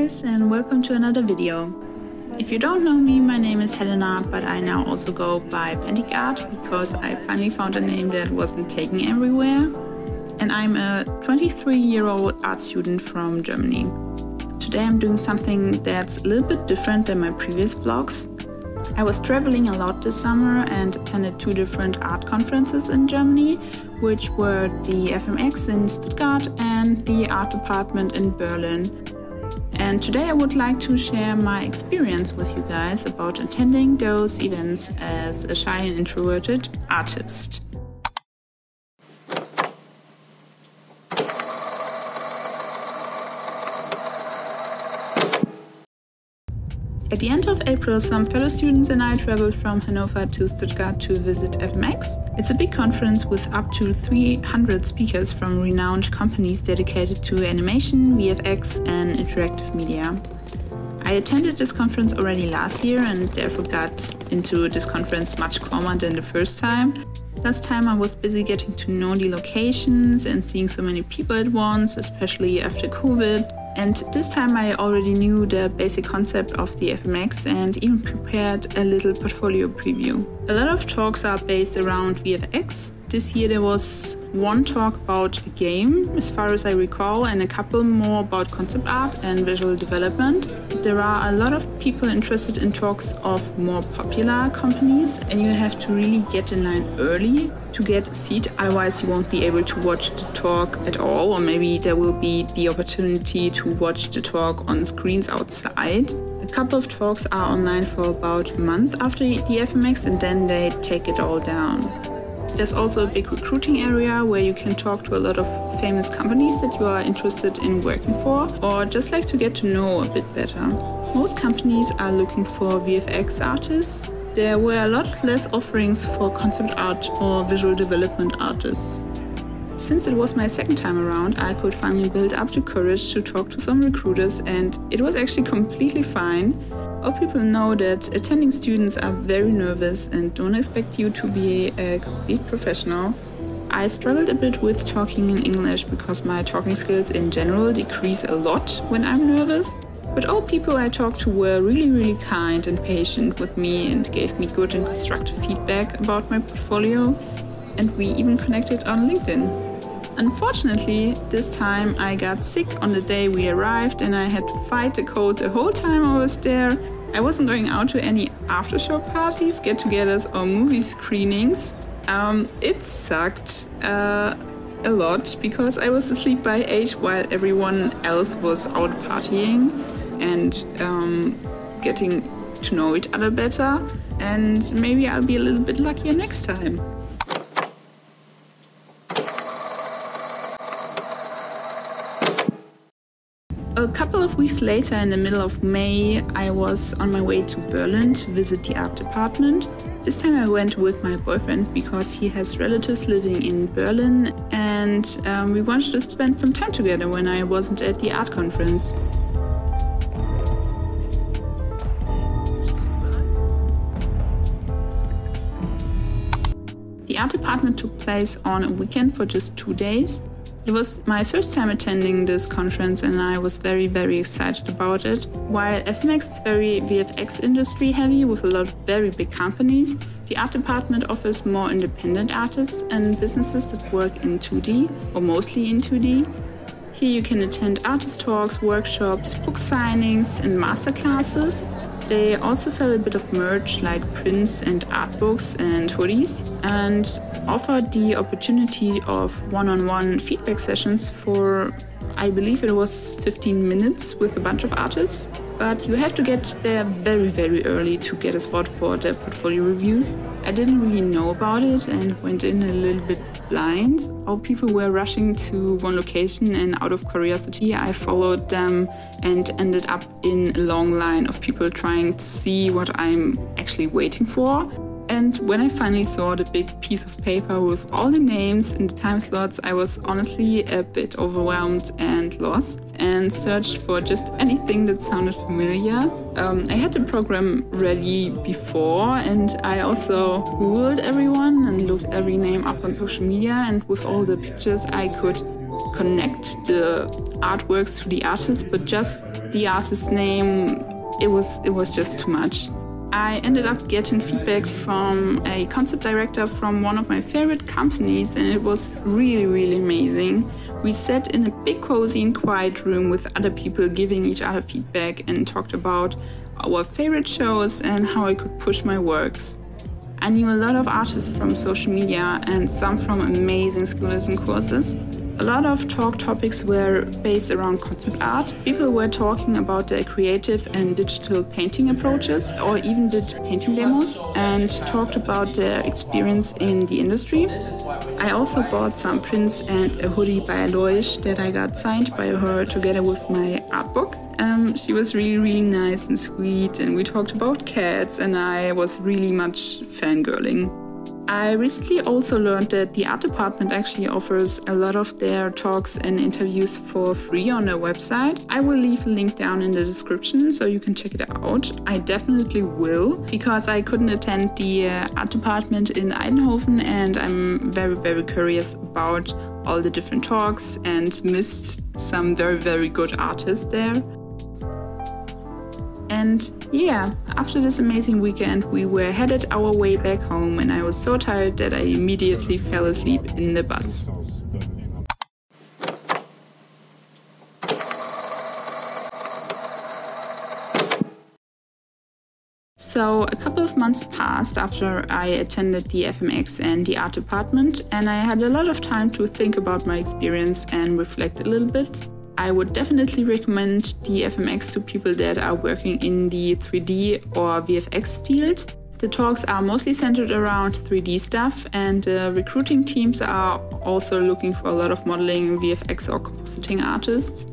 guys, and welcome to another video. If you don't know me, my name is Helena, but I now also go by tAD because I finally found a name that wasn't taken everywhere. And I'm a 23-year-old art student from Germany. Today I'm doing something that's a little bit different than my previous vlogs. I was traveling a lot this summer and attended 2 different art conferences in Germany, which were the FMX in Stuttgart and the art department in Berlin. And today I would like to share my experience with you guys about attending those events as a shy and introverted artist. At the end of April, some fellow students and I traveled from Hanover to Stuttgart to visit FMX. It's a big conference with up to 300 speakers from renowned companies dedicated to animation, VFX and interactive media. I attended this conference already last year and therefore got into this conference much calmer than the first time. Last time I was busy getting to know the locations and seeing so many people at once, especially after COVID. And this time I already knew the basic concept of the FMX and even prepared a little portfolio preview. A lot of talks are based around VFX. This year there was one talk about a game, as far as I recall, and a couple more about concept art and visual development. There are a lot of people interested in talks of more popular companies, and you have to really get in line early to get a seat, otherwise you won't be able to watch the talk at all, or maybe there will be the opportunity to watch the talk on screens outside. A couple of talks are online for about a month after the FMX and then they take it all down. There's also a big recruiting area where you can talk to a lot of famous companies that you are interested in working for or just like to get to know a bit better. Most companies are looking for VFX artists. There were a lot less offerings for concept art or visual development artists. Since it was my second time around, I could finally build up the courage to talk to some recruiters and it was actually completely fine. All people know that attending students are very nervous and don't expect you to be a complete professional. I struggled a bit with talking in English because my talking skills in general decrease a lot when I'm nervous. But all people I talked to were really kind and patient with me and gave me good and constructive feedback about my portfolio. And we even connected on LinkedIn. Unfortunately, this time I got sick on the day we arrived and I had to fight the cold the whole time I was there. I wasn't going out to any after-show parties, get-togethers or movie screenings. It sucked a lot because I was asleep by 8 while everyone else was out partying and getting to know each other better. And maybe I'll be a little bit luckier next time. A couple of weeks later, in the middle of May, I was on my way to Berlin to visit the art department. This time I went with my boyfriend because he has relatives living in Berlin and we wanted to spend some time together when I wasn't at the art conference. The art department took place on a weekend for just 2 days. It was my first time attending this conference and I was very excited about it. While FMX is very VFX industry heavy with a lot of very big companies, the art department offers more independent artists and businesses that work in 2D or mostly in 2D. Here you can attend artist talks, workshops, book signings and masterclasses. They also sell a bit of merch like prints and art books and hoodies and offer the opportunity of one-on-one feedback sessions for, I believe it was 15 minutes with a bunch of artists. But you have to get there very early to get a spot for the portfolio reviews. I didn't really know about it and went in a little bit blind. All people were rushing to one location and out of curiosity I followed them and ended up in a long line of people trying to see what I'm actually waiting for. And when I finally saw the big piece of paper with all the names and the time slots, I was honestly a bit overwhelmed and lost and searched for just anything that sounded familiar. I had the program ready before and I also Googled everyone and looked every name up on social media, and with all the pictures I could connect the artworks to the artist, but just the artist's name, it was just too much. I ended up getting feedback from a concept director from one of my favorite companies, and it was really, really amazing. We sat in a big, cozy and quiet room with other people giving each other feedback and talked about our favorite shows and how I could push my works. I knew a lot of artists from social media and some from amazing schools and courses. A lot of talk topics were based around concept art. People were talking about their creative and digital painting approaches, or even did painting demos, and talked about their experience in the industry. I also bought some prints and a hoodie by Alois that I got signed by her together with my art book. She was really, really nice and sweet, and we talked about cats, and I was really much fangirling. I recently also learned that the art department actually offers a lot of their talks and interviews for free on their website. I will leave a link down in the description so you can check it out. I definitely will, because I couldn't attend the art department in Eindhoven, and I'm very, very curious about all the different talks and missed some very, very good artists there. And yeah, after this amazing weekend, we were headed our way back home, and I was so tired that I immediately fell asleep in the bus. So a couple of months passed after I attended the FMX and the art department, and I had a lot of time to think about my experience and reflect a little bit. I would definitely recommend the FMX to people that are working in the 3D or VFX field. The talks are mostly centered around 3D stuff, and recruiting teams are also looking for a lot of modeling, VFX or compositing artists.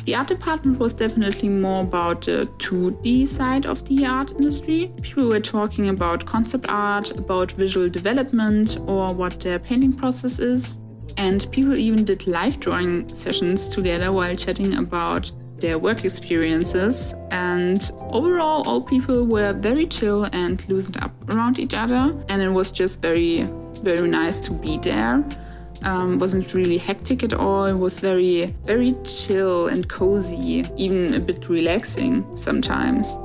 The art department was definitely more about the 2D side of the art industry. People were talking about concept art, about visual development, or what their painting process is. And people even did live drawing sessions together while chatting about their work experiences. And overall, all people were very chill and loosened up around each other. And it was just very, very nice to be there. Wasn't really hectic at all. It was very, very chill and cozy, even a bit relaxing sometimes.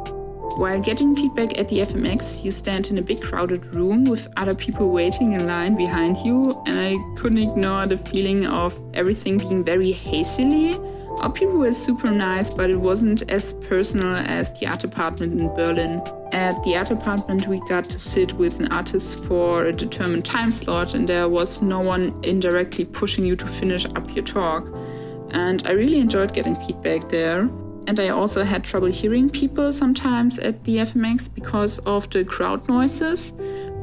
While getting feedback at the FMX, you stand in a big crowded room with other people waiting in line behind you, and I couldn't ignore the feeling of everything being very hastily. Our people were super nice, but it wasn't as personal as the art department in Berlin. At the art department, we got to sit with an artist for a determined time slot, and there was no one indirectly pushing you to finish up your talk. And I really enjoyed getting feedback there. And I also had trouble hearing people sometimes at the FMX because of the crowd noises,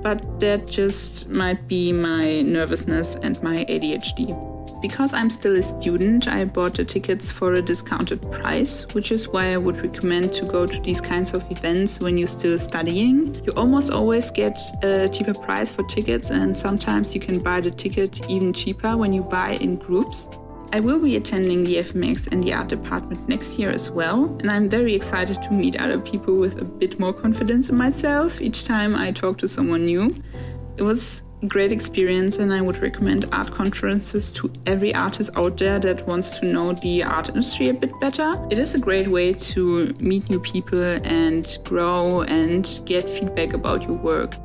but that just might be my nervousness and my ADHD. Because I'm still a student, I bought the tickets for a discounted price, which is why I would recommend to go to these kinds of events when you're still studying. You almost always get a cheaper price for tickets, and sometimes you can buy the ticket even cheaper when you buy in groups. I will be attending the FMX and the art department next year as well, and I'm very excited to meet other people with a bit more confidence in myself each time I talk to someone new. It was a great experience, and I would recommend art conferences to every artist out there that wants to know the art industry a bit better. It is a great way to meet new people and grow and get feedback about your work.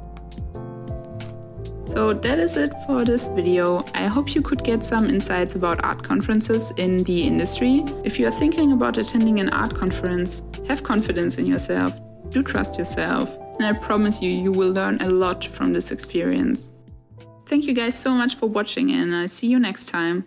So that is it for this video. I hope you could get some insights about art conferences in the industry. If you are thinking about attending an art conference, have confidence in yourself, do trust yourself, and I promise you, you will learn a lot from this experience. Thank you guys so much for watching, and I'll see you next time.